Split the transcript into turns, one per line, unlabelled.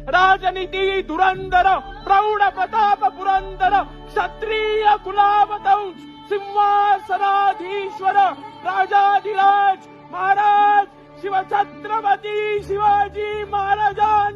राजनीती धुरंधर प्रौढ प्रताप पुरंदर क्षत्रिय कुलावतंस सिंहासनाधीश्वर राजाधिराज महाराज शिवछत्रपती शिवाजी महाराजांचा